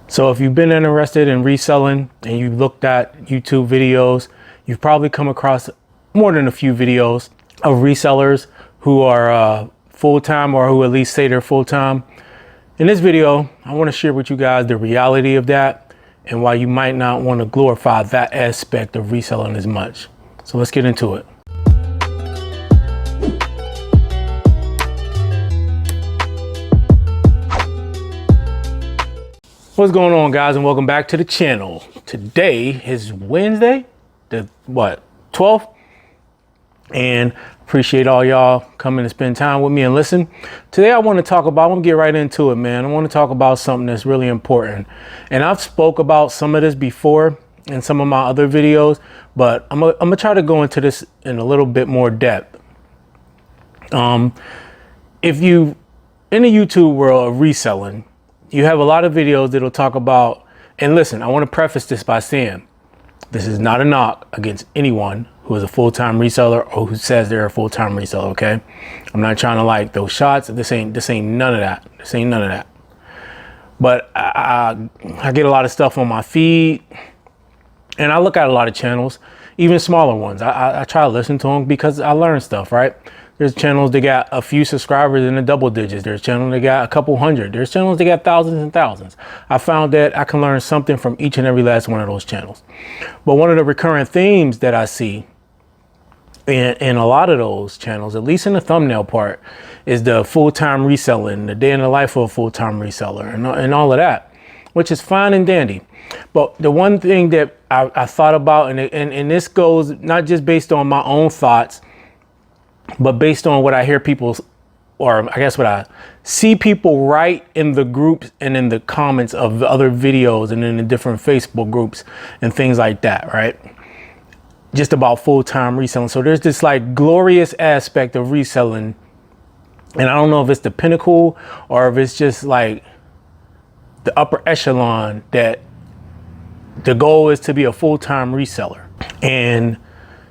So if you've been interested in reselling and you've looked at YouTube videos, you've probably come across more than a few videos of resellers who are full-time, or who at least say they're full-time. In this video, I want to share with you guys the reality of that and why you might not want to glorify that aspect of reselling as much. So let's get into it. What's going on, guys, and welcome back to the channel. Today is Wednesday, the 12th, and appreciate all y'all coming to spend time with me and listen. Today I'm going to get right into it, man. I want to talk about something that's really important, and I've spoke about some of this before in some of my other videos, but I'm gonna try to go into this in a little bit more depth. If you in the YouTube world of reselling, you have a lot of videos that'll talk about, and listen, I want to preface this by saying, this is not a knock against anyone who is a full-time reseller or who says they're a full-time reseller, okay? I'm not trying to like those shots. This ain't none of that. This ain't none of that. But I get a lot of stuff on my feed, and I look at a lot of channels, even smaller ones. I try to listen to them because I learn stuff, right? There's channels that got a few subscribers in the double digits. There's channels that got a couple hundred. There's channels that got thousands and thousands. I found that I can learn something from each and every last one of those channels. But one of the recurrent themes that I see in a lot of those channels, at least in the thumbnail part, is the full-time reselling, the day in the life of a full-time reseller, and all of that, which is fine and dandy. But the one thing that I thought about, and this goes not just based on my own thoughts, but based on what I hear people, or I guess what I see people write in the groups and in the comments of the other videos and in the different Facebook groups and things like that, right? Just about full-time reselling. So there's this like glorious aspect of reselling, and I don't know if it's the pinnacle or if it's just like the upper echelon, that the goal is to be a full-time reseller. And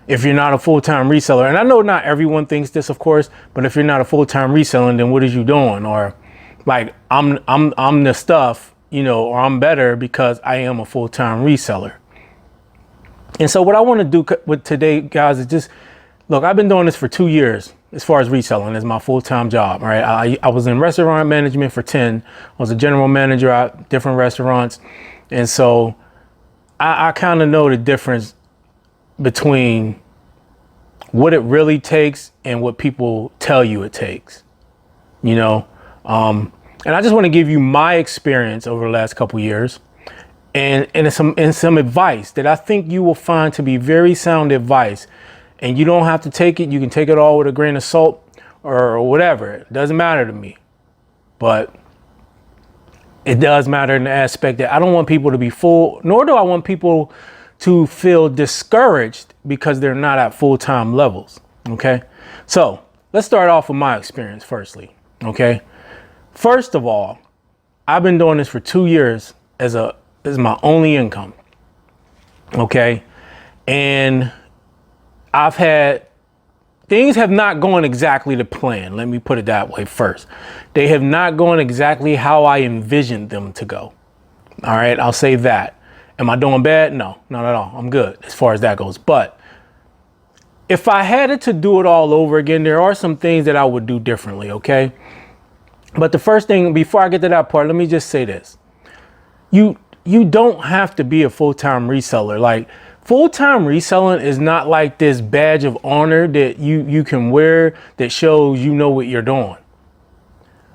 if you're not a full-time reseller, and I know not everyone thinks this, of course, but if you're not a full-time reseller, then what is you doing? Or like, I'm the stuff, you know, or I'm better because I am a full-time reseller. And so what I want to do with today, guys, is just, look, I've been doing this for 2 years as far as reselling as my full-time job, right? I was in restaurant management for 10. I was a general manager at different restaurants. And so I kind of know the difference between what it really takes and what people tell you it takes, you know? And I just want to give you my experience over the last couple years and some advice that I think you will find to be very sound advice. And you don't have to take it. You can take it all with a grain of salt or whatever. It doesn't matter to me. But it does matter in the aspect that I don't want people to be full, nor do I want people to feel discouraged because they're not at full-time levels. Okay. So let's start off with my experience firstly. Okay. First of all, I've been doing this for 2 years as my only income. Okay. And things have not gone exactly to plan. Let me put it that way first. They have not gone exactly how I envisioned them to go. All right. I'll say that. Am I doing bad? No, not at all. I'm good as far as that goes. But if I had it to do it all over again, there are some things that I would do differently, okay? But the first thing, before I get to that part, let me just say this. You don't have to be a full-time reseller. Like, full-time reselling is not like this badge of honor that you can wear that shows you know what you're doing.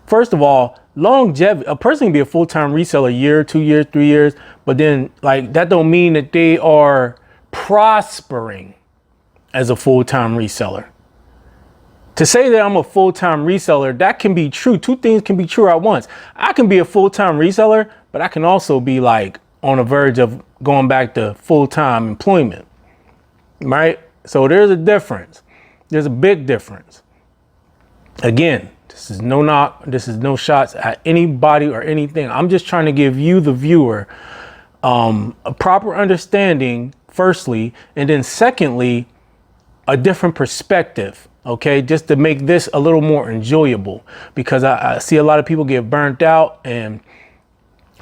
First of all, longevity, a person can be a full-time reseller a year, 2 years, 3 years, but then like that don't mean that they are prospering as a full-time reseller. To say that I'm a full-time reseller, that can be true. Two things can be true at once. I can be a full-time reseller, but I can also be like on the verge of going back to full-time employment, right? So there's a difference. There's a big difference. Again, this is no knock. This is no shots at anybody or anything. I'm just trying to give you, the viewer, a proper understanding, firstly, and then secondly, a different perspective. Okay, just to make this a little more enjoyable, because I see a lot of people get burnt out and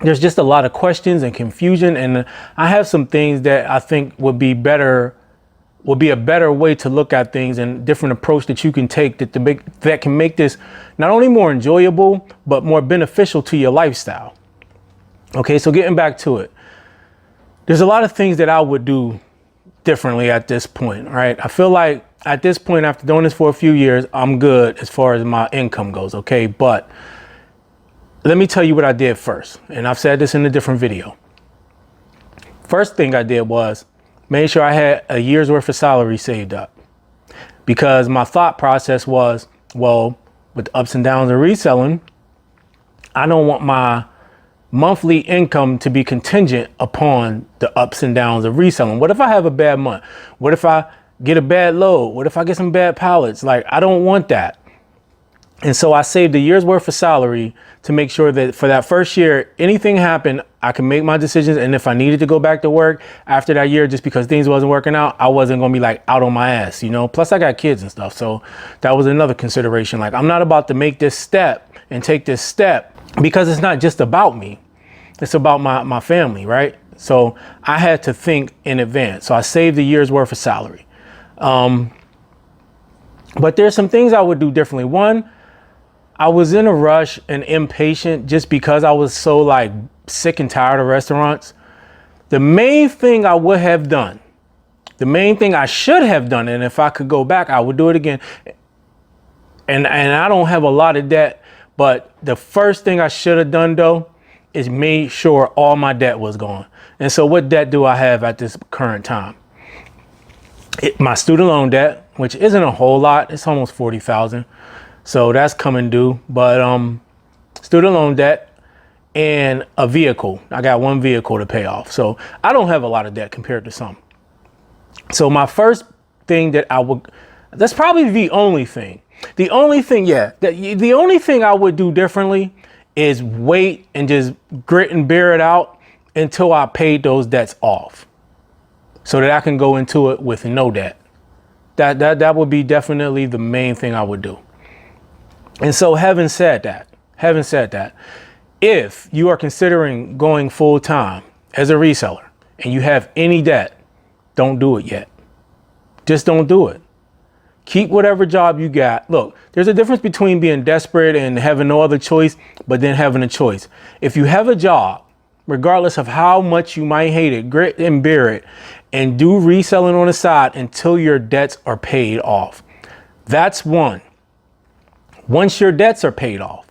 there's just a lot of questions and confusion. And I have some things that I think would be a better way to look at things and different approach that you can take that can make this not only more enjoyable, but more beneficial to your lifestyle. Okay, so getting back to it, there's a lot of things that I would do differently at this point, right? I feel like at this point, after doing this for a few years, I'm good as far as my income goes, okay? But let me tell you what I did first. And I've said this in a different video. First thing I did was made sure I had a year's worth of salary saved up, because my thought process was, well, with the ups and downs of reselling, I don't want my monthly income to be contingent upon the ups and downs of reselling. What if I have a bad month? What if I get a bad load? What if I get some bad pallets? Like, I don't want that. And so I saved a year's worth of salary to make sure that for that first year, anything happened, I can make my decisions. And if I needed to go back to work after that year, just because things wasn't working out, I wasn't going to be like out on my ass, you know. Plus I got kids and stuff. So that was another consideration. Like, I'm not about to make this step and take this step because it's not just about me. It's about my family, right? So I had to think in advance. So I saved a year's worth of salary. But there's some things I would do differently. One, I was in a rush and impatient just because I was so like sick and tired of restaurants. The main thing I would have done, the main thing I should have done, and if I could go back, I would do it again. And I don't have a lot of debt, but the first thing I should have done though is made sure all my debt was gone. And so what debt do I have at this current time? My student loan debt, which isn't a whole lot. It's almost 40,000. So that's coming due. But student loan debt and a vehicle. I got one vehicle to pay off. So I don't have a lot of debt compared to some. So my first thing that's probably the only thing. The only thing I would do differently is wait and just grit and bear it out until I paid those debts off, so that I can go into it with no debt. That would be definitely the main thing I would do. And so having said that, if you are considering going full time as a reseller and you have any debt, don't do it yet. Just don't do it. Keep whatever job you got. Look, there's a difference between being desperate and having no other choice, but then having a choice. If you have a job, regardless of how much you might hate it, grit and bear it, and do reselling on the side until your debts are paid off. That's one. Once your debts are paid off,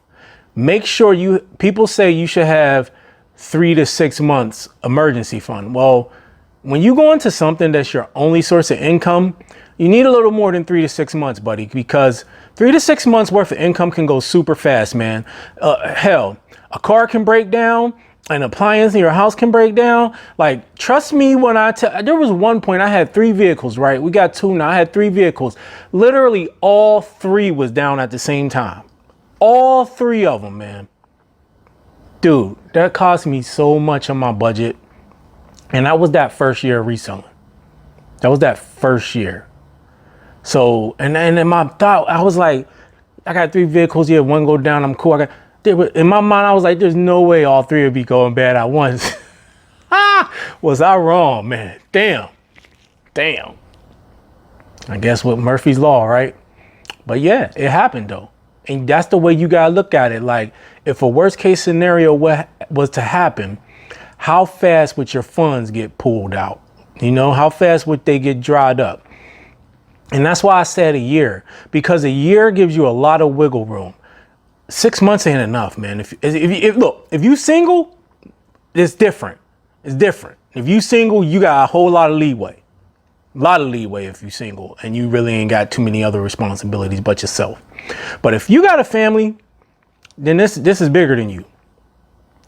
make sure people say you should have 3 to 6 months emergency fund. Well, when you go into something that's your only source of income, you need a little more than 3 to 6 months, buddy, because 3 to 6 months worth of income can go super fast, man. Hell, a car can break down, an appliance in your house can break down. Like, trust me when there was one point I had 3 vehicles, right? We got 2 now. I had 3 vehicles. Literally all 3 was down at the same time. All 3 of them, man. Dude, that cost me so much on my budget. And that was that first year of reselling. That was that first year. So, and in my thought, I was like, I got 3 vehicles here. One go down. I'm cool. In my mind, I was like, there's no way all 3 would be going bad at once. Was I wrong, man? Damn. I guess with Murphy's Law, right? But yeah, it happened though. And that's the way you gotta look at it. Like, if a worst case scenario was to happen, how fast would your funds get pulled out? You know, how fast would they get dried up? And that's why I said a year, because a year gives you a lot of wiggle room. 6 months ain't enough, man. If you single, it's different. It's different. If you single, you got a whole lot of leeway. A lot of leeway if you single and you really ain't got too many other responsibilities but yourself. But if you got a family, then this is bigger than you.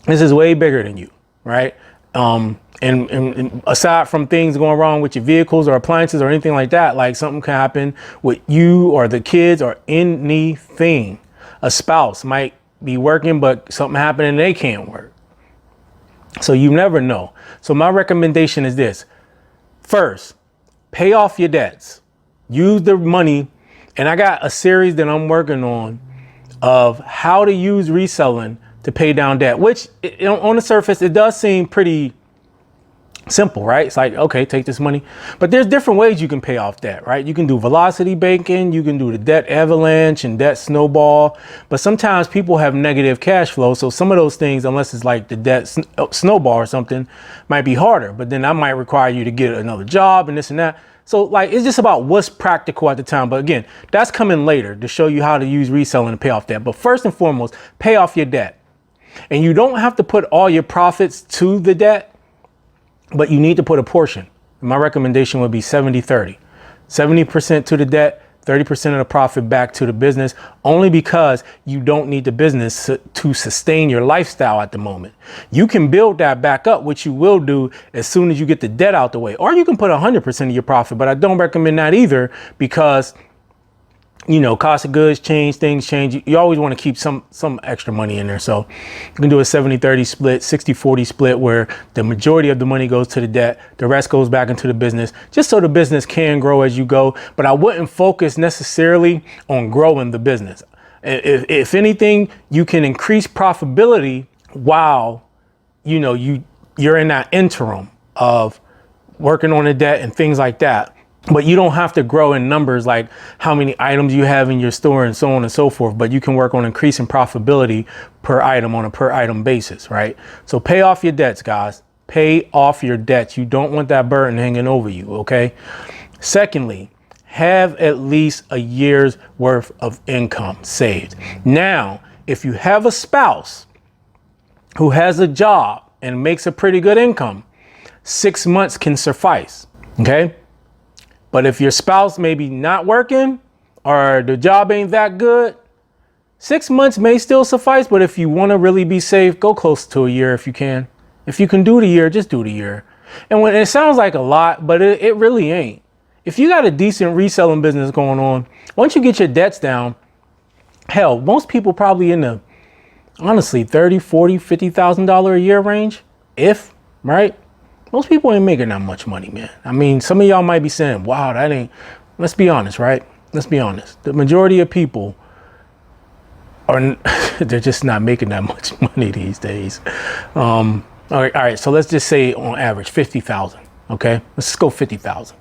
This is way bigger than you, right? And aside from things going wrong with your vehicles or appliances or anything like that, like something can happen with you or the kids or anything. A spouse might be working, but something happened and they can't work. So you never know. So my recommendation is this. First, pay off your debts. Use the money. And I got a series that I'm working on of how to use reselling to pay down debt, which on the surface, it does seem pretty simple, right? It's like, okay, take this money, but there's different ways you can pay off debt, right? You can do velocity banking, you can do the debt avalanche and debt snowball, but sometimes people have negative cash flow. So some of those things, unless it's like the debt snowball or something, might be harder, but then that might require you to get another job and this and that. So like, it's just about what's practical at the time. But again, that's coming later to show you how to use reselling to pay off debt. But first and foremost, pay off your debt. And you don't have to put all your profits to the debt, but you need to put a portion. My recommendation would be 70-30. 70% to the debt, 30% of the profit back to the business, only because you don't need the business to sustain your lifestyle at the moment. You can build that back up, which you will do as soon as you get the debt out the way. Or you can put 100% of your profit, but I don't recommend that either, because you know, cost of goods change, things change. You always want to keep some extra money in there. So you can do a 70-30 split, 60-40 split, where the majority of the money goes to the debt. The rest goes back into the business, just so the business can grow as you go. But I wouldn't focus necessarily on growing the business. If anything, you can increase profitability while, you know, you're in that interim of working on the debt and things like that. But you don't have to grow in numbers like how many items you have in your store and so on and so forth. But you can work on increasing profitability per item on a per item basis, right? So pay off your debts, guys. Pay off your debts. You don't want that burden hanging over you, okay? Secondly, have at least a year's worth of income saved. Now, if you have a spouse who has a job and makes a pretty good income, 6 months can suffice, okay? But if your spouse may be not working or the job ain't that good, 6 months may still suffice. But if you want to really be safe, go close to a year if you can. If you can do the year, just do the year. And when it sounds like a lot, but it really ain't. If you got a decent reselling business going on, once you get your debts down, hell, most people probably in the, honestly, $30,000, $40,000, $50,000 a year range, if, right? Most people ain't making that much money, man. I mean, some of y'all might be saying, wow, that ain't, let's be honest, right? Let's be honest. The majority of people are, they're just not making that much money these days. All right. So let's just say on average, 50,000. Okay. Let's just go 50,000.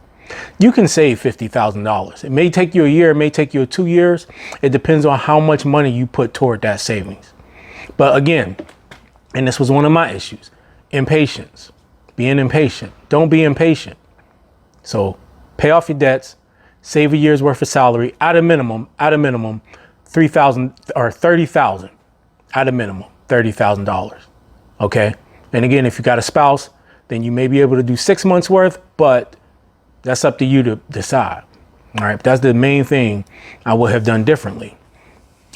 You can save $50,000. It may take you a year. It may take you 2 years. It depends on how much money you put toward that savings. But again, and this was one of my issues, impatience. Being impatient. Don't be impatient. So pay off your debts, save a year's worth of salary at a minimum, 3,000 or 30,000 at a minimum, $30,000. Okay. And again, if you got a spouse, then you may be able to do 6 months worth, but that's up to you to decide. All right. That's the main thing I would have done differently.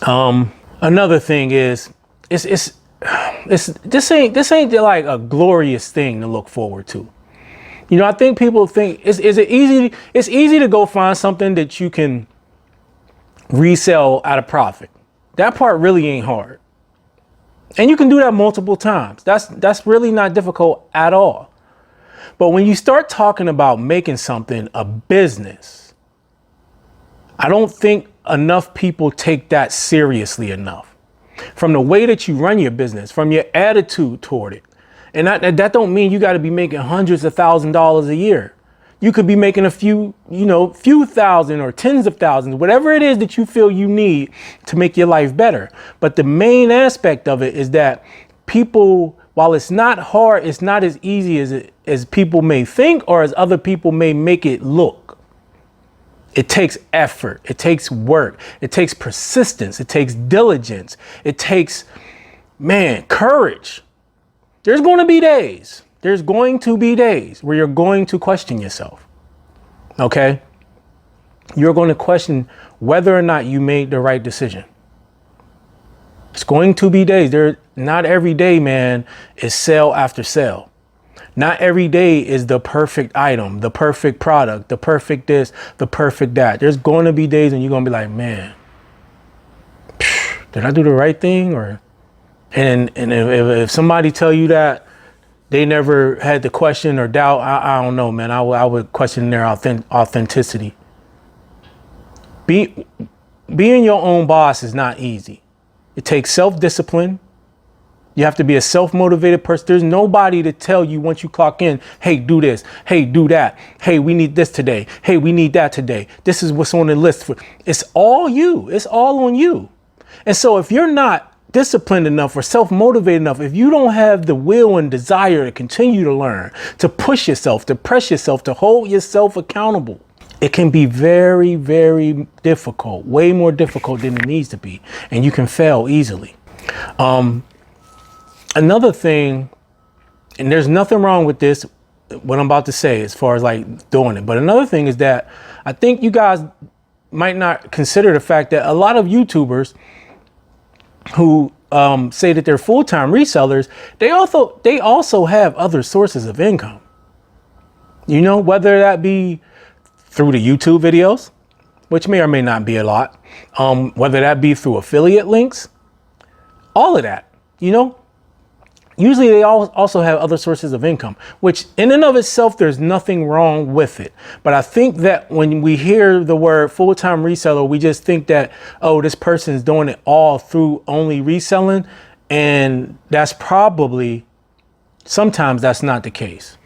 Another thing is this ain't like a glorious thing to look forward to. You know, I think people think it's easy to go find something that you can resell at a profit. That part really ain't hard. And you can do that multiple times. That's really not difficult at all. But when you start talking about making something a business, I don't think enough people take that seriously enough. From the way that you run your business, from your attitude toward it. And that don't mean you got to be making hundreds of $1,000s a year. You could be making a few thousand or tens of thousands, whatever it is that you feel you need to make your life better. But the main aspect of it is that people, while it's not hard, it's not as easy as people may think or as other people may make it look. It takes effort. It takes work. It takes persistence. It takes diligence. It takes, courage. There's going to be days. There's going to be days where you're going to question yourself. Okay? You're going to question whether or not you made the right decision. It's going to be days. Not every day, man, is sale after sale. Not every day is the perfect item, the perfect product, the perfect this, the perfect that. There's going to be days when you're going to be like, man, did I do the right thing? And if somebody tell you that they never had to question or doubt, I don't know, man. I would question their authenticity. Being your own boss is not easy. It takes self-discipline. You have to be a self-motivated person. There's nobody to tell you once you clock in, hey, do this. Hey, do that. Hey, we need this today. Hey, we need that today. This is what's on the list. It's all you. It's all on you. And so if you're not disciplined enough or self-motivated enough, if you don't have the will and desire to continue to learn, to push yourself, to press yourself, to hold yourself accountable, it can be very, very difficult, way more difficult than it needs to be. And you can fail easily. Another thing, and there's nothing wrong with this, what I'm about to say as far as like doing it. But another thing is that I think you guys might not consider the fact that a lot of YouTubers who say that they're full-time resellers, they also have other sources of income. You know, whether that be through the YouTube videos, which may or may not be a lot, whether that be through affiliate links, all of that, you know. Usually they also have other sources of income, which in and of itself, there's nothing wrong with it. But I think that when we hear the word full-time reseller, we just think that, oh, this person is doing it all through only reselling. And that's probably, sometimes that's not the case.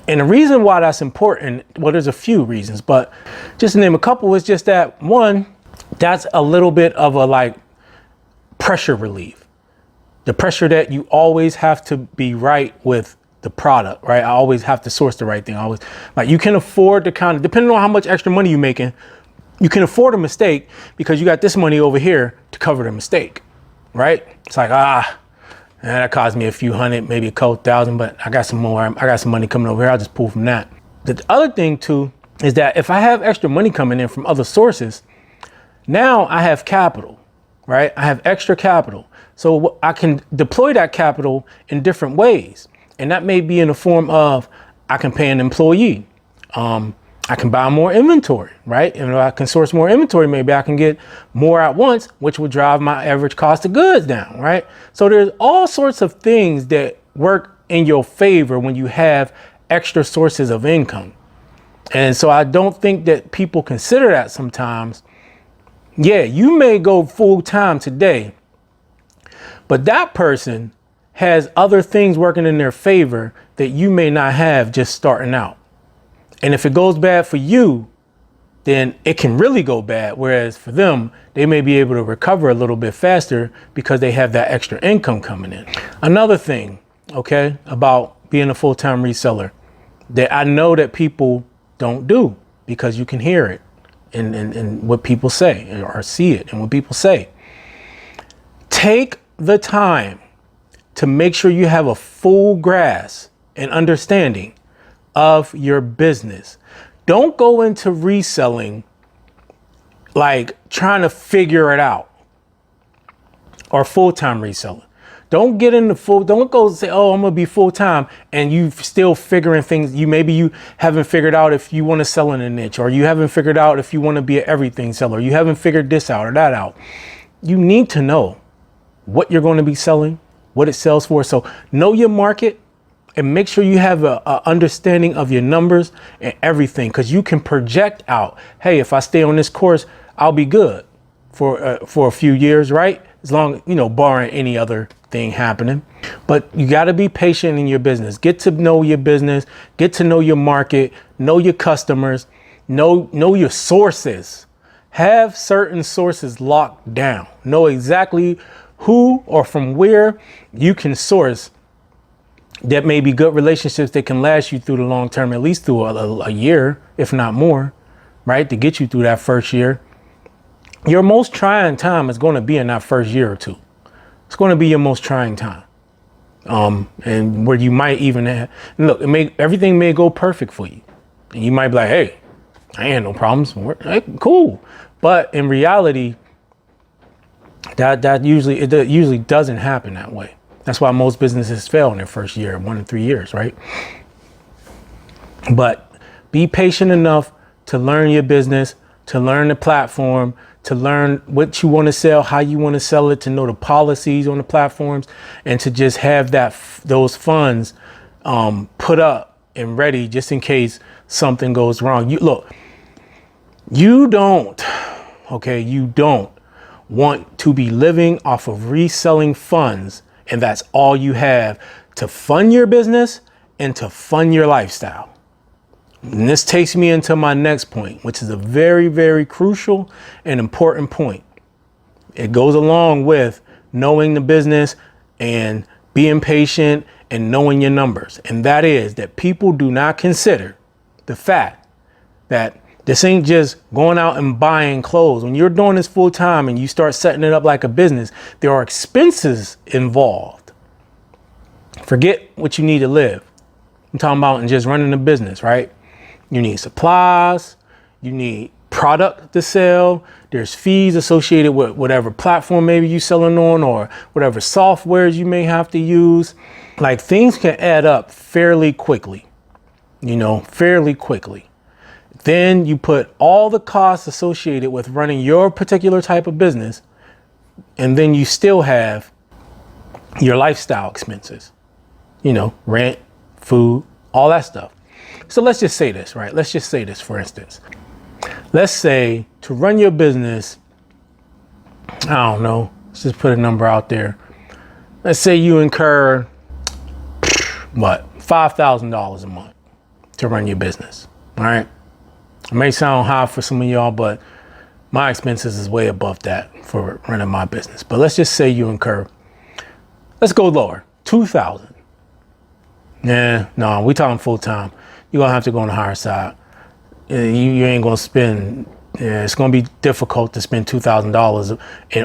And the reason why that's important, well, there's a few reasons, but just to name a couple, is just that one, that's a little bit of a like pressure relief. The pressure that you always have to be right with the product, right? I always have to source the right thing. I always, like, you can afford to kind of, depending on how much extra money you're making, you can afford a mistake because you got this money over here to cover the mistake, right? It's like, that cost me a few hundred, maybe a couple thousand, but I got some more. I got some money coming over here. I'll just pull from that. The other thing too is that if I have extra money coming in from other sources, now I have capital, right? I have extra capital. So I can deploy that capital in different ways. And that may be in the form of, I can pay an employee. I can buy more inventory, right? And if I can source more inventory, maybe I can get more at once, which will drive my average cost of goods down, right? So there's all sorts of things that work in your favor when you have extra sources of income. And so I don't think that people consider that sometimes. Yeah, you may go full time today, but that person has other things working in their favor that you may not have just starting out. And if it goes bad for you, then it can really go bad. Whereas for them, they may be able to recover a little bit faster because they have that extra income coming in. Another thing, okay, about being a full-time reseller that I know that people don't do because you can hear it in what people say or see it in what people say. Take the time to make sure you have a full grasp and understanding of your business. Don't go into reselling like trying to figure it out, or full-time reselling. Don't get into don't go say, oh, I'm gonna be full-time and you still figuring things. Maybe you haven't figured out if you want to sell in a niche, or you haven't figured out if you want to be an everything seller. You haven't figured this out or that out. You need to know what you're going to be selling, what it sells for. So know your market and make sure you have a understanding of your numbers and everything, because you can project out, hey, if I stay on this course, I'll be good for a few years, right? As long, barring any other thing happening. But you got to be patient in your business. Get to know your business, get to know your market, know your customers, know your sources. Have certain sources locked down. Know exactly who or from where you can source that may be good relationships that can last you through the long term, at least through a year, if not more, right? To get you through that first year. Your most trying time is going to be in that first year or two. It's going to be your most trying time. And where you might even look, everything may go perfect for you. And you might be like, hey, I ain't no problems. Hey, cool. But in reality, that usually doesn't happen that way. That's why most businesses fail in their first year, 1 to 3 years, right? But be patient enough to learn your business, to learn the platform, to learn what you want to sell, how you want to sell it, to know the policies on the platforms, and to just have those funds put up and ready just in case something goes wrong. You don't want to be living off of reselling funds, and that's all you have to fund your business and to fund your lifestyle. And this takes me into my next point, which is a very, very crucial and important point. It goes along with knowing the business and being patient and knowing your numbers. And that is that people do not consider the fact that this ain't just going out and buying clothes. When you're doing this full time and you start setting it up like a business, there are expenses involved. Forget what you need to live. I'm talking about in just running a business, right? You need supplies, you need product to sell, there's fees associated with whatever platform maybe you're selling on or whatever softwares you may have to use. Like, things can add up fairly quickly, fairly quickly. Then you put all the costs associated with running your particular type of business, and then you still have your lifestyle expenses, rent, food, all that stuff. So let's just say this, right? Let's just say this, for instance. Let's say to run your business, I don't know, let's just put a number out there. Let's say you incur, $5,000 a month to run your business, all right? It may sound high for some of y'all, but my expenses is way above that for running my business. But let's just say you incur, let's go lower, 2,000. No, we talking full time. You're gonna have to go on the higher side. You ain't gonna spend, it's gonna be difficult to spend $2,000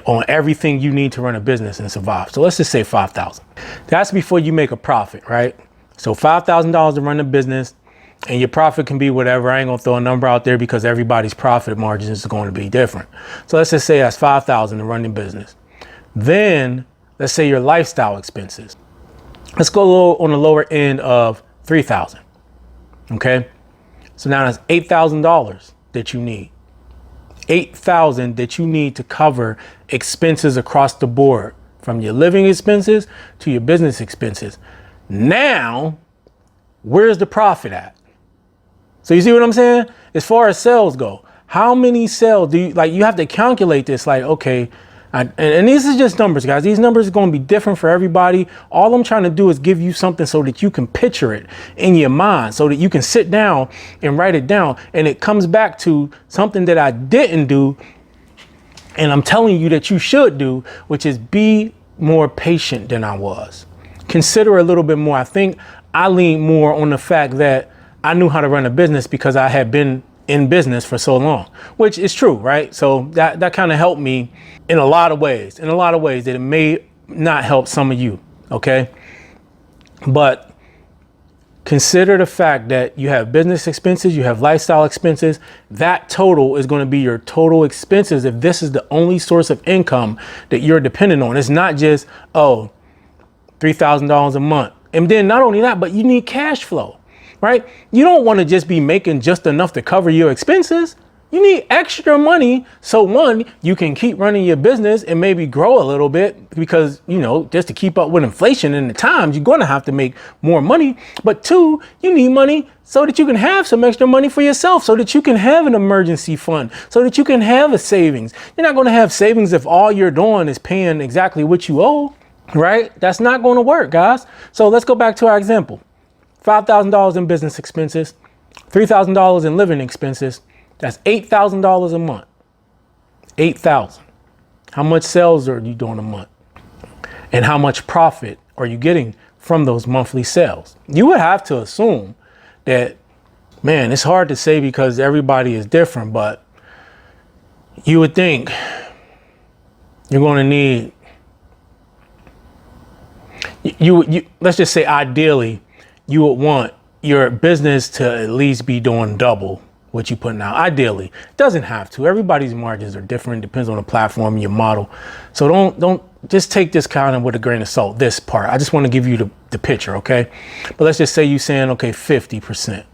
on everything you need to run a business and survive. So let's just say 5,000. That's before you make a profit, right? So $5,000 to run a business, and your profit can be whatever. I ain't gonna throw a number out there because everybody's profit margin is going to be different. So let's just say that's 5,000 to run the business. Then let's say your lifestyle expenses. Let's go on the lower end of 3,000. Okay. So now that's $8,000 that you need. $8,000 that you need to cover expenses across the board, from your living expenses to your business expenses. Now, where's the profit at? So you see what I'm saying? As far as sales go, how many sales do you have to calculate this? Like, okay, and these are just numbers, guys. These numbers are going to be different for everybody. All I'm trying to do is give you something so that you can picture it in your mind, so that you can sit down and write it down. And it comes back to something that I didn't do, and I'm telling you that you should do, which is be more patient than I was. Consider a little bit more. I think I lean more on the fact that I knew how to run a business because I had been in business for so long, which is true, right? So that kind of helped me in a lot of ways that it may not help some of you, okay? But consider the fact that you have business expenses, you have lifestyle expenses. That total is going to be your total expenses if this is the only source of income that you're dependent on. It's not just, $3,000 a month. And then not only that, but you need cash flow, right? You don't want to just be making just enough to cover your expenses. You need extra money. So one, you can keep running your business and maybe grow a little bit because, just to keep up with inflation in the times, you're going to have to make more money. But two, you need money so that you can have some extra money for yourself, so that you can have an emergency fund, so that you can have a savings. You're not going to have savings if all you're doing is paying exactly what you owe, right? That's not going to work, guys. So let's go back to our example. $5,000 in business expenses, $3,000 in living expenses. That's $8,000 a month. 8,000. How much sales are you doing a month? And how much profit are you getting from those monthly sales? You would have to assume that, man, it's hard to say because everybody is different, but you would think you're going to need, let's just say ideally, you would want your business to at least be doing double what you putting out. Ideally, it doesn't have to. Everybody's margins are different. Depends on the platform, your model. So don't just take this kind of with a grain of salt, this part. I just want to give you the picture, okay? But let's just say you saying, okay, 50%,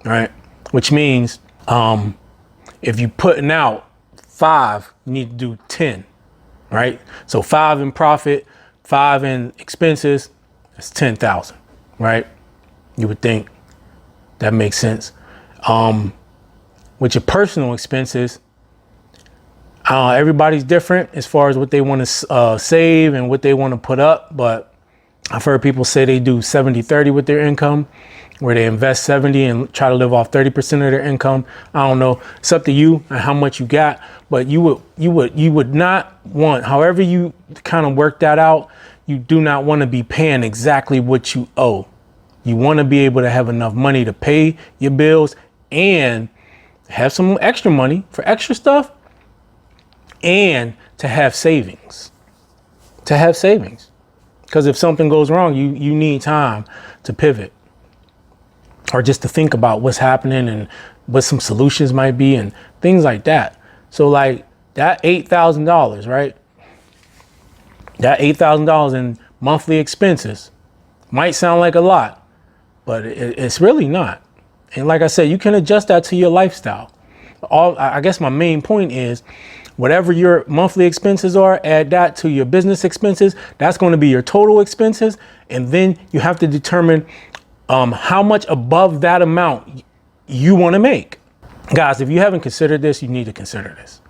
right? Which means if you putting out 5, you need to do 10, right? So 5 in profit, 5 in expenses, that's 10,000, right? You would think that makes sense. With your personal expenses, Everybody's different as far as what they want to save and what they want to put up. But I've heard people say they do 70-30 with their income, where they invest 70 and try to live off 30% of their income. I don't know. It's up to you and how much you got, but you would not want, however you kind of work that out, you do not want to be paying exactly what you owe. You want to be able to have enough money to pay your bills and have some extra money for extra stuff, and to have savings. Because if something goes wrong, you need time to pivot, or just to think about what's happening and what some solutions might be and things like that. So like that $8,000, right? That $8,000 in monthly expenses might sound like a lot, but it's really not. And like I said, you can adjust that to your lifestyle. I guess my main point is, whatever your monthly expenses are, add that to your business expenses. That's going to be your total expenses. And then you have to determine how much above that amount you want to make. Guys, if you haven't considered this, you need to consider this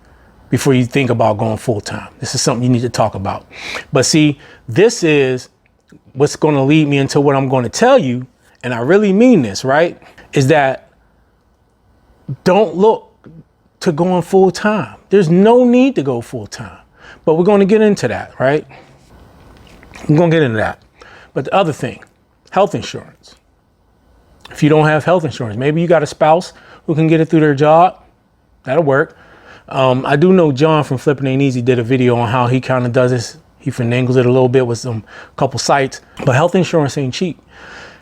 before you think about going full time. This is something you need to talk about. But see, this is what's going to lead me into what I'm going to tell you. And I really mean this, right? Is that don't look to going full time. There's no need to go full time, but we're going to get into that, right? I'm going to get into that. But the other thing, health insurance. If you don't have health insurance, maybe you got a spouse who can get it through their job. That'll work. I do know John from Flipping Ain't Easy did a video on how he kind of does this. He finagles it a little bit with some couple sites, but health insurance ain't cheap.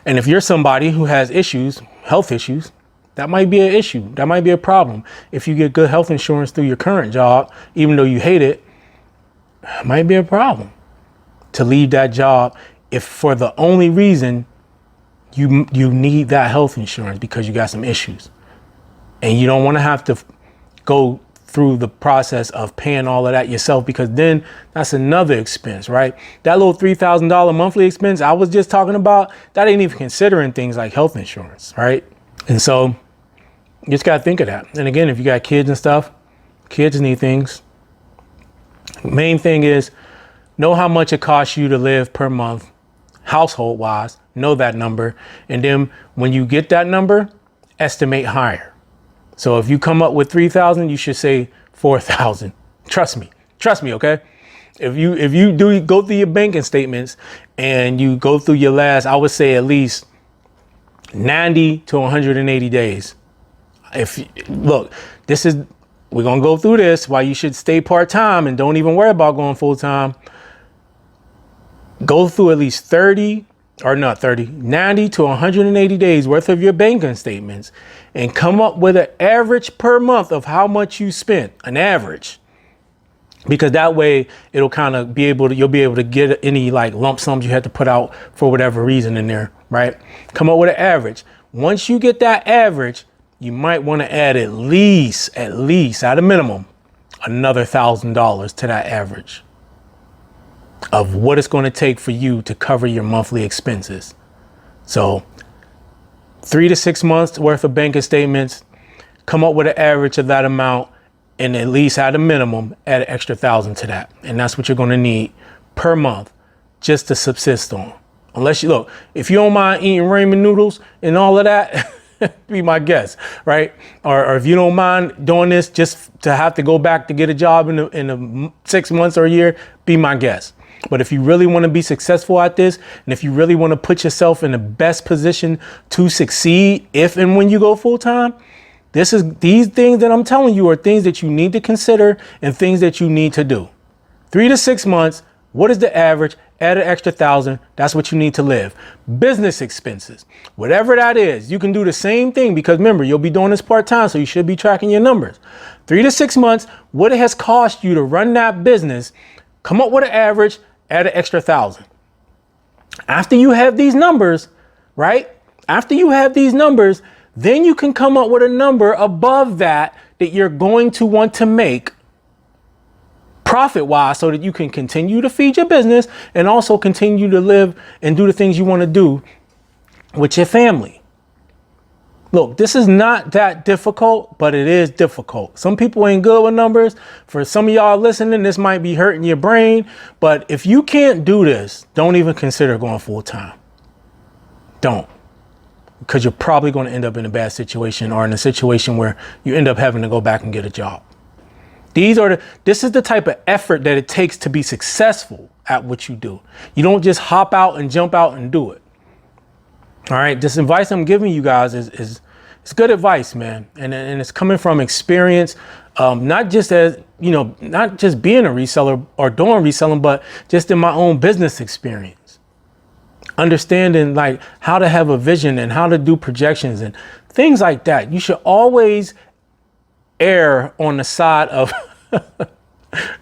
And if you're somebody who has issues, health issues, that might be an issue. That might be a problem. If you get good health insurance through your current job, even though you hate it, it might be a problem to leave that job if for the only reason you need that health insurance because you got some issues. And you don't want to have to go through the process of paying all of that yourself, because then that's another expense, right? That little $3,000 monthly expense I was just talking about, that ain't even considering things like health insurance, right? And so you just got to think of that. And again, if you got kids and stuff, kids need things. Main thing is know how much it costs you to live per month, household wise, know that number. And then when you get that number, estimate higher. So if you come up with 3,000, you should say 4,000. Trust me, okay? If you do go through your banking statements and you go through your last, I would say at least 90 to 180 days. We're going to go through this, why you should stay part-time and don't even worry about going full-time. Go through at least 90 to 180 days worth of your banking statements and come up with an average per month of how much you spent, an average. Because that way it'll kind of you'll be able to get any like lump sums you had to put out for whatever reason in there, right? Come up with an average. Once you get that average, you might want to add at least at a minimum, another $1,000 to that average of what it's going to take for you to cover your monthly expenses. So 3 to 6 months worth of banking statements, come up with an average of that amount, and at least at a minimum, add an extra $1,000 to that. And that's what you're going to need per month just to subsist on. Unless if you don't mind eating ramen noodles and all of that, be my guest, right? Or if you don't mind doing this just to have to go back to get a job in 6 months or a year, be my guest. But if you really want to be successful at this, and if you really want to put yourself in the best position to succeed if and when you go full time, these things that I'm telling you are things that you need to consider and things that you need to do. 3 to 6 months. What is the average? Add an extra $1,000. That's what you need to live. Business expenses, whatever that is, you can do the same thing, because remember, you'll be doing this part-time, so you should be tracking your numbers. 3 to 6 months, what it has cost you to run that business, come up with an average, add an extra $1,000. After you have these numbers, right? After you have these numbers, then you can come up with a number above that you're going to want to make profit-wise, so that you can continue to feed your business and also continue to live and do the things you want to do with your family. Look, this is not that difficult, but it is difficult. Some people ain't good with numbers. For some of y'all listening, this might be hurting your brain. But if you can't do this, don't even consider going full time. Don't. Because you're probably going to end up in a bad situation, or in a situation where you end up having to go back and get a job. This is the type of effort that it takes to be successful at what you do. You don't just hop out and jump out and do it. All right. This advice I'm giving you guys is good advice, man. And it's coming from experience, not just not just being a reseller or doing reselling, but just in my own business experience. Understanding like how to have a vision and how to do projections and things like that. You should always err on the side of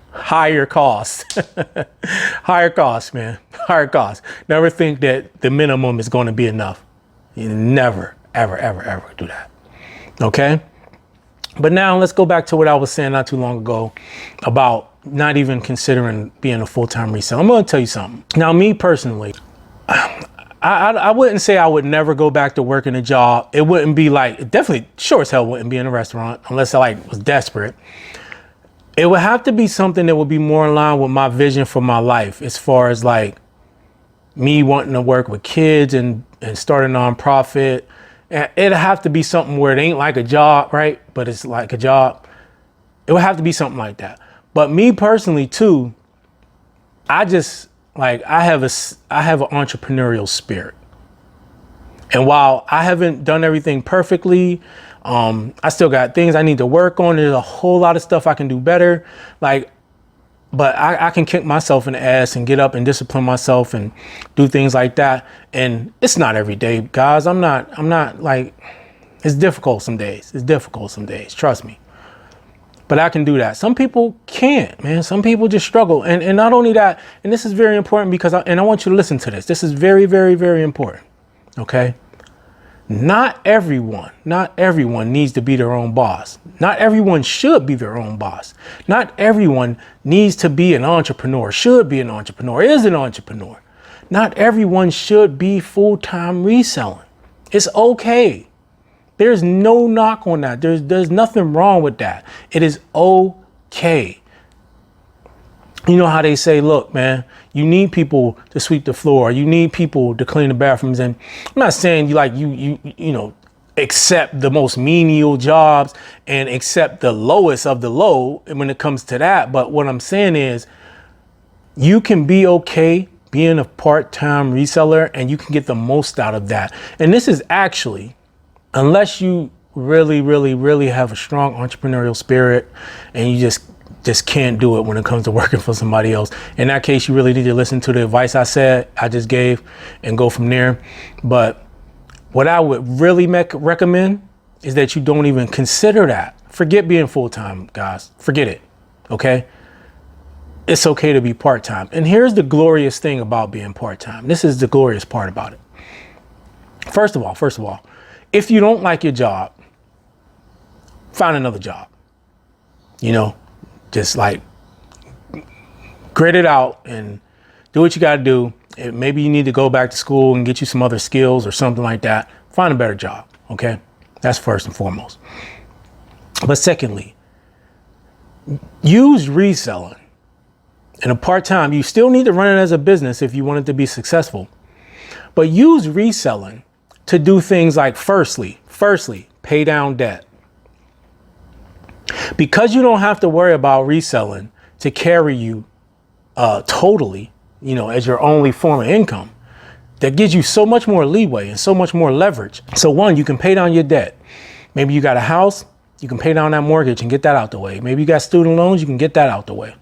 higher costs. Higher costs, man. Higher costs. Never think that the minimum is going to be enough. You never, ever, ever, ever do that. Okay. But now let's go back to what I was saying not too long ago about not even considering being a full-time reseller. I'm going to tell you something. Now, me personally, I wouldn't say I would never go back to working a job. It wouldn't be like, it definitely sure as hell wouldn't be in a restaurant unless I was desperate. It would have to be something that would be more in line with my vision for my life, as far as like me wanting to work with kids and start a nonprofit. And it'd have to be something where it ain't like a job, right? But it's like a job. It would have to be something like that. But me personally too, I have an entrepreneurial spirit. And while I haven't done everything perfectly, I still got things I need to work on. There's a whole lot of stuff I can do better. But I can kick myself in the ass and get up and discipline myself and do things like that. And it's not every day, guys. I'm not like, it's difficult some days. It's difficult some days. Trust me. But I can do that. Some people can't, man. Some people just struggle. And not only that, and this is very important because I want you to listen to this. This is very, very, very important. Okay. Not everyone needs to be their own boss. Not everyone should be their own boss. Not everyone needs to be an entrepreneur, should be an entrepreneur, is an entrepreneur. Not everyone should be full-time reselling. It's okay. There's no knock on that. There's nothing wrong with that. It is okay. You know how they say, look, man, you need people to sweep the floor. You need people to clean the bathrooms. And I'm not saying you accept the most menial jobs and accept the lowest of the low when it comes to that. But what I'm saying is you can be okay being a part-time reseller and you can get the most out of that. And this is actually, unless you really, really, really have a strong entrepreneurial spirit and you just can't do it when it comes to working for somebody else. In that case, you really need to listen to the advice I just gave and go from there. But what I would really recommend is that you don't even consider that. Forget being full-time, guys. Forget it. Okay. It's okay to be part-time. And here's the glorious thing about being part-time. This is the glorious part about it. First of all, if you don't like your job, find another job. Just like grit it out and do what you got to do. Maybe you need to go back to school and get you some other skills or something like that. Find a better job. Okay. That's first and foremost. But secondly, use reselling in a part-time. You still need to run it as a business if you want it to be successful, but use reselling to do things like firstly, pay down debt. Because you don't have to worry about reselling to carry you totally, as your only form of income, that gives you so much more leeway and so much more leverage. So one, you can pay down your debt. Maybe you got a house, you can pay down that mortgage and get that out the way. Maybe you got student loans, you can get that out the way.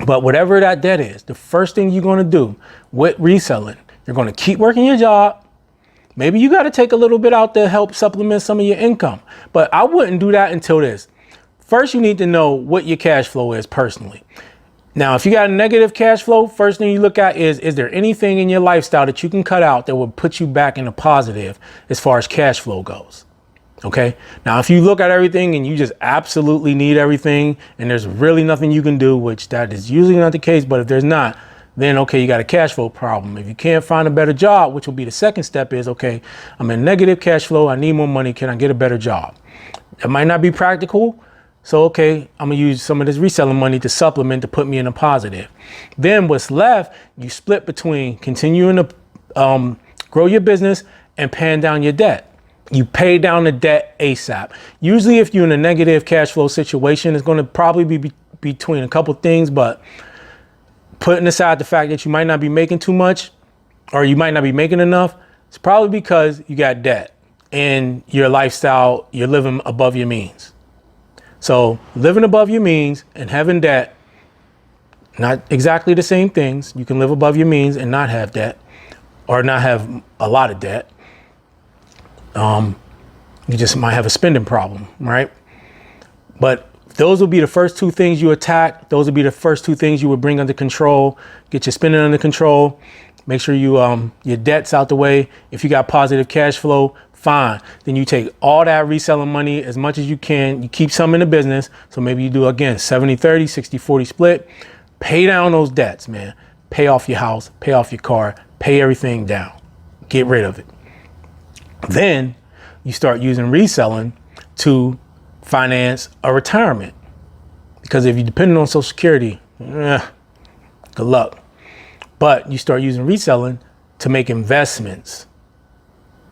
But whatever that debt is, the first thing you're going to do with reselling, you're going to keep working your job. Maybe you got to take a little bit out to help supplement some of your income, but I wouldn't do that until this. First, you need to know what your cash flow is personally. Now, if you got a negative cash flow, first thing you look at is there anything in your lifestyle that you can cut out that will put you back in a positive as far as cash flow goes? Okay. Now, if you look at everything and you just absolutely need everything and there's really nothing you can do, which that is usually not the case, but if there's not, then okay, you got a cash flow problem. If you can't find a better job, which will be the second step, is okay, I'm in negative cash flow, I need more money, can I get a better job? It might not be practical, so okay, I'm gonna use some of this reselling money to supplement to put me in a positive. Then what's left, you split between continuing to grow your business and paying down your debt. You pay down the debt ASAP. Usually if you're in a negative cash flow situation, it's gonna probably be between a couple things, but putting aside the fact that you might not be making too much or you might not be making enough, it's probably because you got debt and your lifestyle, you're living above your means. So living above your means and having debt, not exactly the same things. You can live above your means and not have debt or not have a lot of debt. You just might have a spending problem, right? But those will be the first two things you attack. Those will be the first two things you would bring under control. Get your spending under control. Make sure you your debt's out the way. If you got positive cash flow, fine. Then you take all that reselling money as much as you can. You keep some in the business. So maybe you do, again, 70-30, 60-40 split. Pay down those debts, man. Pay off your house, pay off your car, pay everything down. Get rid of it. Then you start using reselling to finance a retirement. Because if you're dependent on Social Security, good luck. But you start using reselling to make investments.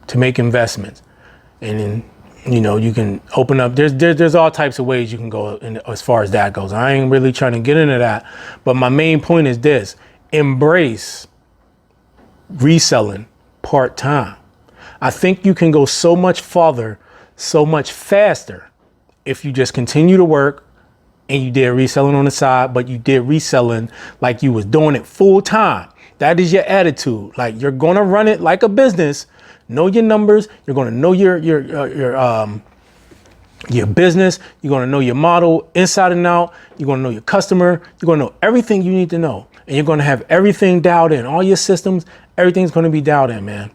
And then, you know, you can open up, there's all types of ways you can go as far as that goes. I ain't really trying to get into that. But my main point is this: embrace reselling part-time. I think you can go so much farther, so much faster if you just continue to work and you did reselling on the side, but you did reselling like you was doing it full time. That is your attitude. Like, you're going to run it like a business. Know your numbers. You're going to know your business. You're going to know your model inside and out. You're going to know your customer. You're going to know everything you need to know. And you're going to have everything dialed in. All your systems, everything's going to be dialed in, man.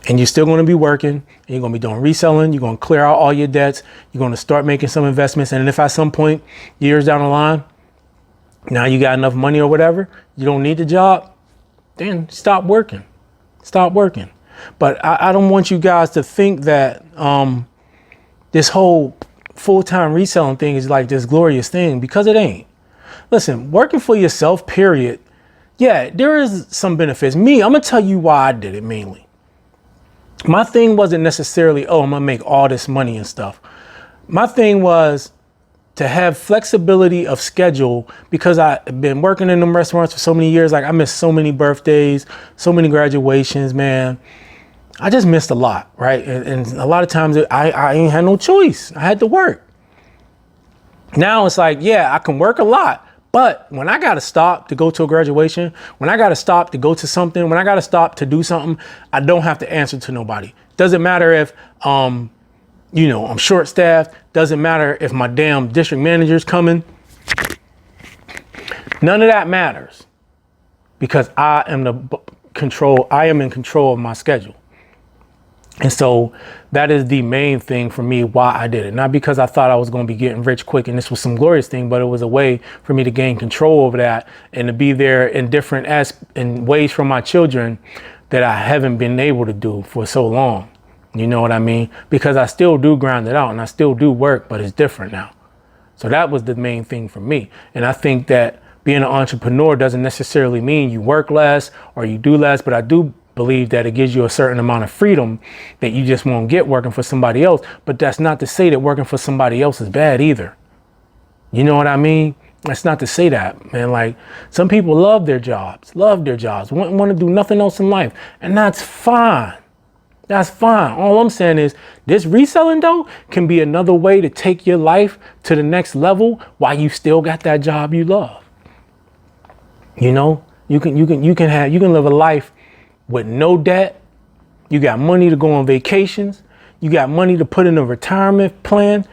And you're still going to be working, and you're going to be doing reselling. You're going to clear out all your debts. You're going to start making some investments. And if at some point, years down the line, now you got enough money or whatever, you don't need the job, then stop working. Stop working. But I don't want you guys to think that this whole full-time reselling thing is like this glorious thing, because it ain't. Listen, working for yourself, period. Yeah, there is some benefits. Me, I'm going to tell you why I did it mainly. My thing wasn't necessarily, oh, I'm going to make all this money and stuff. My thing was to have flexibility of schedule, because I've been working in them restaurants for so many years. Like, I missed so many birthdays, so many graduations, man. I just missed a lot, right? And a lot of times I ain't had no choice. I had to work. Now it's like, yeah, I can work a lot, but when I got to stop to go to a graduation, when I got to stop to go to something, when I got to stop to do something, I don't have to answer to nobody. Doesn't matter if, you know, I'm short staffed. Doesn't matter if my damn district manager's coming. None of that matters, because I am in control of my schedule. And so that is the main thing for me why I did it. Not because I thought I was going to be getting rich quick and this was some glorious thing, but it was a way for me to gain control over that and to be there in different in ways for my children that I haven't been able to do for so long. You know what I mean? Because I still do grind it out and I still do work, but it's different now. So that was the main thing for me. And I think that being an entrepreneur doesn't necessarily mean you work less or you do less, but I do believe that it gives you a certain amount of freedom that you just won't get working for somebody else. But that's not to say that working for somebody else is bad either. You know what I mean? That's not to say that, man. Like, some people love their jobs, want to do nothing else in life. And that's fine. That's fine. All I'm saying is this reselling, though, can be another way to take your life to the next level while you still got that job you love. You know, you can live a life with no debt. You got money to go on vacations. You got money to put in a retirement plan,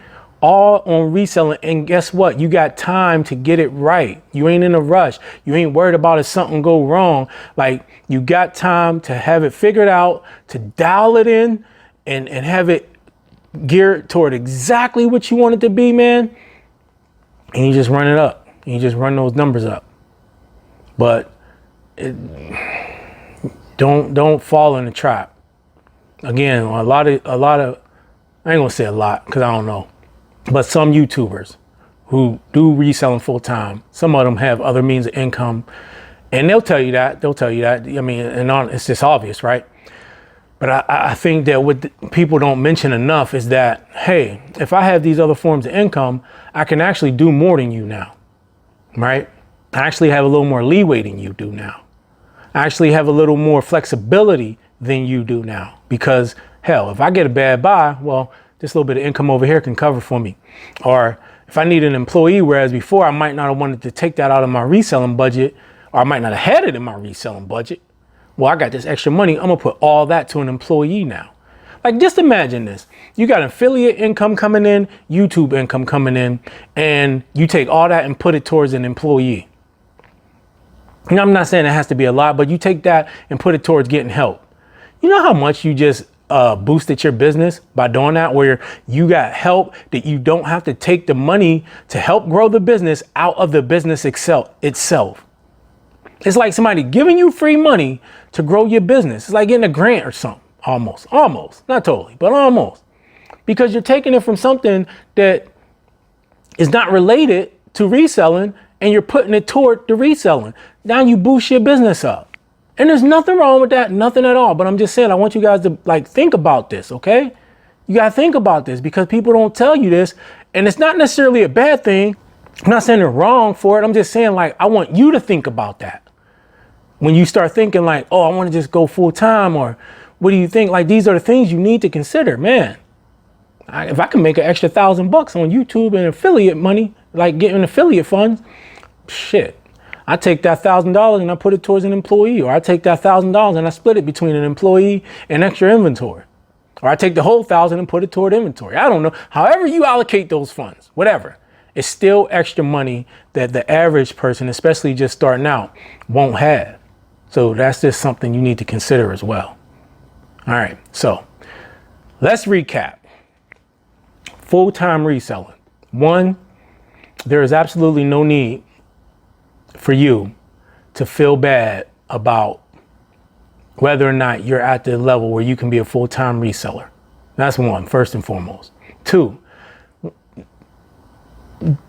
all on reselling. And guess what? You got time to get it right. You ain't in a rush. You ain't worried about if something go wrong. Like, you got time to have it figured out, to dial it in and have it geared toward exactly what you want it to be, man. And you just run it up. And you just run those numbers up. But don't fall in the trap. Again, a lot of, I ain't gonna say a lot because I don't know, but some YouTubers who do reselling full time, some of them have other means of income, and they'll tell you that. I mean, it's just obvious, right? But I think that what people don't mention enough is that, hey, if I have these other forms of income, I can actually do more than you now, right? I actually have a little more leeway than you do now. I actually have a little more flexibility than you do now, because hell, if I get a bad buy, well, this little bit of income over here can cover for me. Or if I need an employee, whereas before I might not have wanted to take that out of my reselling budget, or I might not have had it in my reselling budget. Well, I got this extra money. I'm gonna put all that to an employee now. Like, just imagine this. You got affiliate income coming in, YouTube income coming in, and you take all that and put it towards an employee. And I'm not saying it has to be a lot, but you take that and put it towards getting help. You know how much you just boosted your business by doing that, where you got help that you don't have to take the money to help grow the business out of the business itself. It's like somebody giving you free money to grow your business. It's like getting a grant or something. Almost, not totally, but almost, because you're taking it from something that is not related to reselling and you're putting it toward the reselling. Now you boost your business up. And there's nothing wrong with that, nothing at all. But I'm just saying, I want you guys to think about this, okay? You got to think about this, because people don't tell you this, and it's not necessarily a bad thing. I'm not saying they're wrong for it. I'm just saying, I want you to think about that. When you start thinking oh, I want to just go full time, or what do you think? These are the things you need to consider, man. If I can make an extra $1,000 on YouTube and affiliate money, getting affiliate funds, shit, I take that $1,000 and I put it towards an employee, or I take that $1,000 and I split it between an employee and extra inventory, or I take the whole 1,000 and put it toward inventory. I don't know. However you allocate those funds, whatever, it's still extra money that the average person, especially just starting out, won't have. So that's just something you need to consider as well. All right, so let's recap. Full-time reselling. One, there is absolutely no need for you to feel bad about whether or not you're at the level where you can be a full-time reseller. That's one, first and foremost. Two,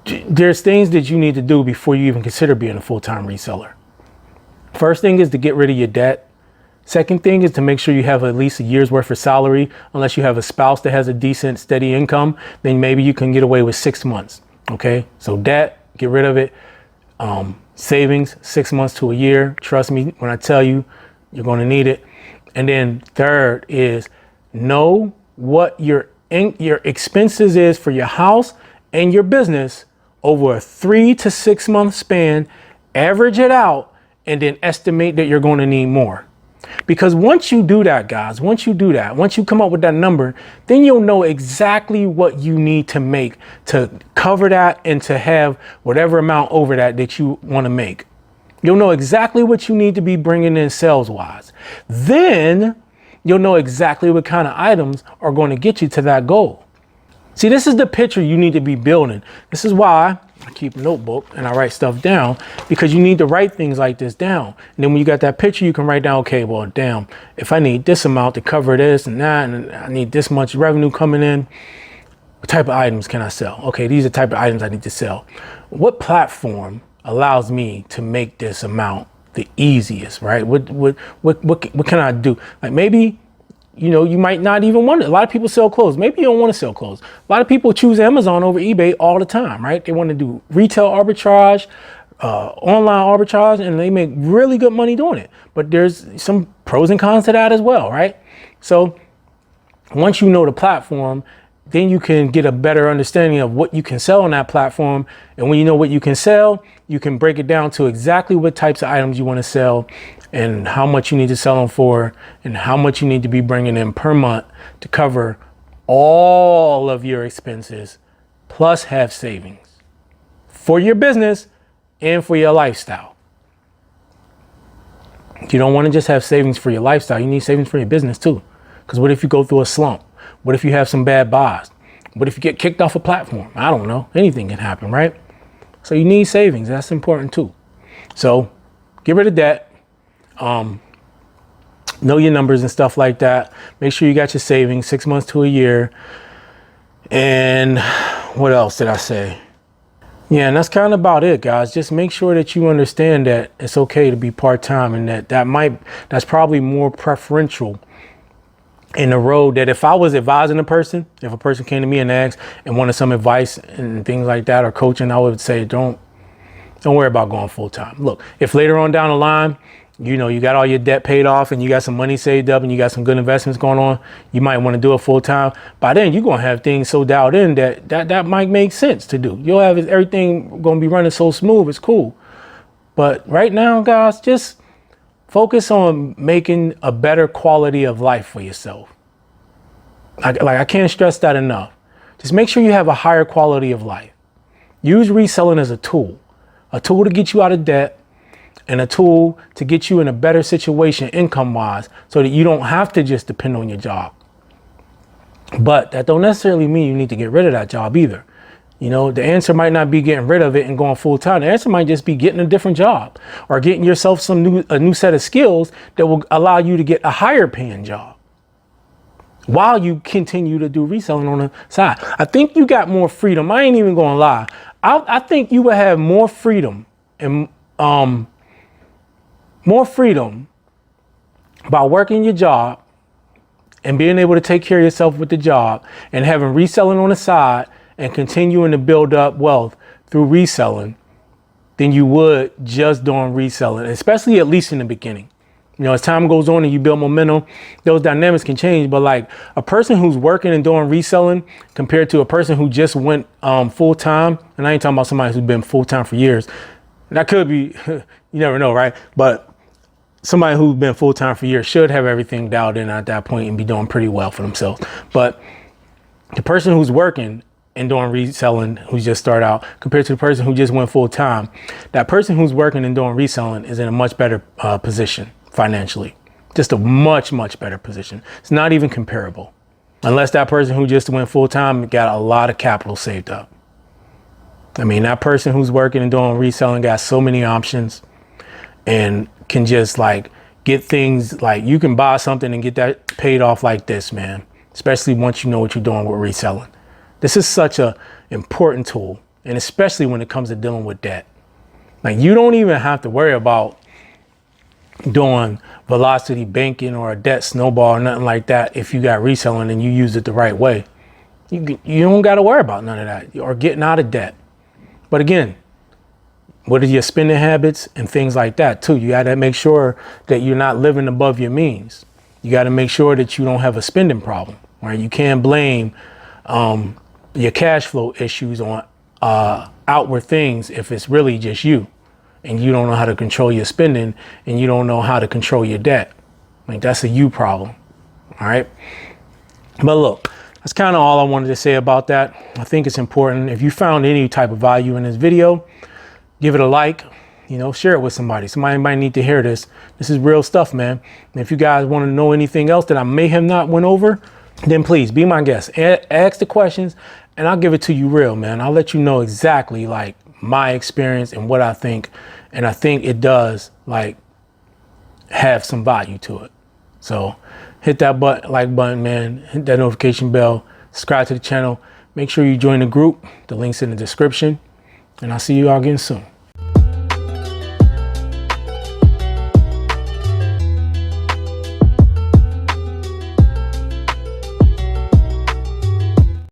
there's things that you need to do before you even consider being a full-time reseller. First thing is to get rid of your debt. Second thing is to make sure you have at least a year's worth of salary. Unless you have a spouse that has a decent, steady income, then maybe you can get away with 6 months. Okay, so debt, get rid of it. Savings, 6 months to a year. Trust me when I tell you, you're going to need it. And then third is know what your expenses is for your house and your business over a 3 to 6 month span. Average it out, and then estimate that you're going to need more. Because once you do that, guys, once you come up with that number, then you'll know exactly what you need to make to cover that and to have whatever amount over that you want to make. You'll know exactly what you need to be bringing in sales wise. Then you'll know exactly what kind of items are going to get you to that goal. See, this is the picture you need to be building. This is why I keep a notebook and I write stuff down, because you need to write things like this down. And then when you got that picture, you can write down, okay, well, damn, if I need this amount to cover this and that, and I need this much revenue coming in, what type of items can I sell? Okay, these are the type of items I need to sell. What platform allows me to make this amount the easiest, right? What can I do? Maybe, you might not even want it. A lot of people sell clothes. Maybe you don't want to sell clothes. A lot of people choose Amazon over eBay all the time, right? They want to do retail arbitrage, online arbitrage, and they make really good money doing it. But there's some pros and cons to that as well, right? So once you know the platform, then you can get a better understanding of what you can sell on that platform. And when you know what you can sell, you can break it down to exactly what types of items you want to sell and how much you need to sell them for and how much you need to be bringing in per month to cover all of your expenses, plus have savings for your business and for your lifestyle. You don't want to just have savings for your lifestyle. You need savings for your business too. Because what if you go through a slump? What if you have some bad buys? What if you get kicked off a platform? I don't know. Anything can happen, right? So you need savings. That's important too. So get rid of debt. Know your numbers and stuff like that. Make sure you got your savings 6 months to a year. And what else did I say? Yeah, and that's kind of about it, guys. Just make sure that you understand that it's okay to be part-time, and that's probably more preferential in the road. That if I was advising a person, if a person came to me and asked and wanted some advice and things like that, or coaching, I would say don't worry about going full-time. Look, if later on down the line, you know, you got all your debt paid off and you got some money saved up and you got some good investments going on, you might want to do it full time. By then, you're going to have things so dialed in that might make sense to do. You'll have everything going to be running so smooth. It's cool. But right now, guys, just focus on making a better quality of life for yourself. Like I can't stress that enough. Just make sure you have a higher quality of life. Use reselling as a tool to get you out of debt, and a tool to get you in a better situation income-wise, so that you don't have to just depend on your job. But that don't necessarily mean you need to get rid of that job either. You know, the answer might not be getting rid of it and going full-time. The answer might just be getting a different job, or getting yourself a new set of skills that will allow you to get a higher paying job while you continue to do reselling on the side. I think you got more freedom. I ain't even gonna lie. I think you would have more freedom and more freedom by working your job and being able to take care of yourself with the job, and having reselling on the side and continuing to build up wealth through reselling, than you would just doing reselling, especially at least in the beginning. You know, as time goes on and you build momentum, those dynamics can change. But like a person who's working and doing reselling compared to a person who just went full time, and I ain't talking about somebody who's been full time for years. That could be, you never know, right? But somebody who's been full time for years should have everything dialed in at that point and be doing pretty well for themselves. But the person who's working and doing reselling, who just started out, compared to the person who just went full time, that person who's working and doing reselling is in a much better position financially. Just a much, much better position. It's not even comparable, unless that person who just went full time got a lot of capital saved up. I mean, that person who's working and doing reselling got so many options and can just like get things, like you can buy something and get that paid off like this, man. Especially once you know what you're doing with reselling. This is such a important tool, and especially when it comes to dealing with debt. Like, you don't even have to worry about doing velocity banking or a debt snowball or nothing like that if you got reselling and you use it the right way. You don't got to worry about none of that, or getting out of debt. But again, what are your spending habits and things like that too? You got to make sure that you're not living above your means. You got to make sure that you don't have a spending problem, right? You can't blame your cash flow issues on outward things if it's really just you, and you don't know how to control your spending, and you don't know how to control your debt. Like, that's a you problem. All right. But look, that's kind of all I wanted to say about that. I think it's important. If you found any type of value in this video, give it a like, you know, share it with somebody. Somebody might need to hear this. This is real stuff, man. And if you guys want to know anything else that I may have not went over, then please be my guest. Ask the questions and I'll give it to you real, man. I'll let you know exactly like my experience and what I think. And I think it does like have some value to it. So hit that like button, man. Hit that notification bell. Subscribe to the channel. Make sure you join the group. The link's in the description. And I'll see you all again soon.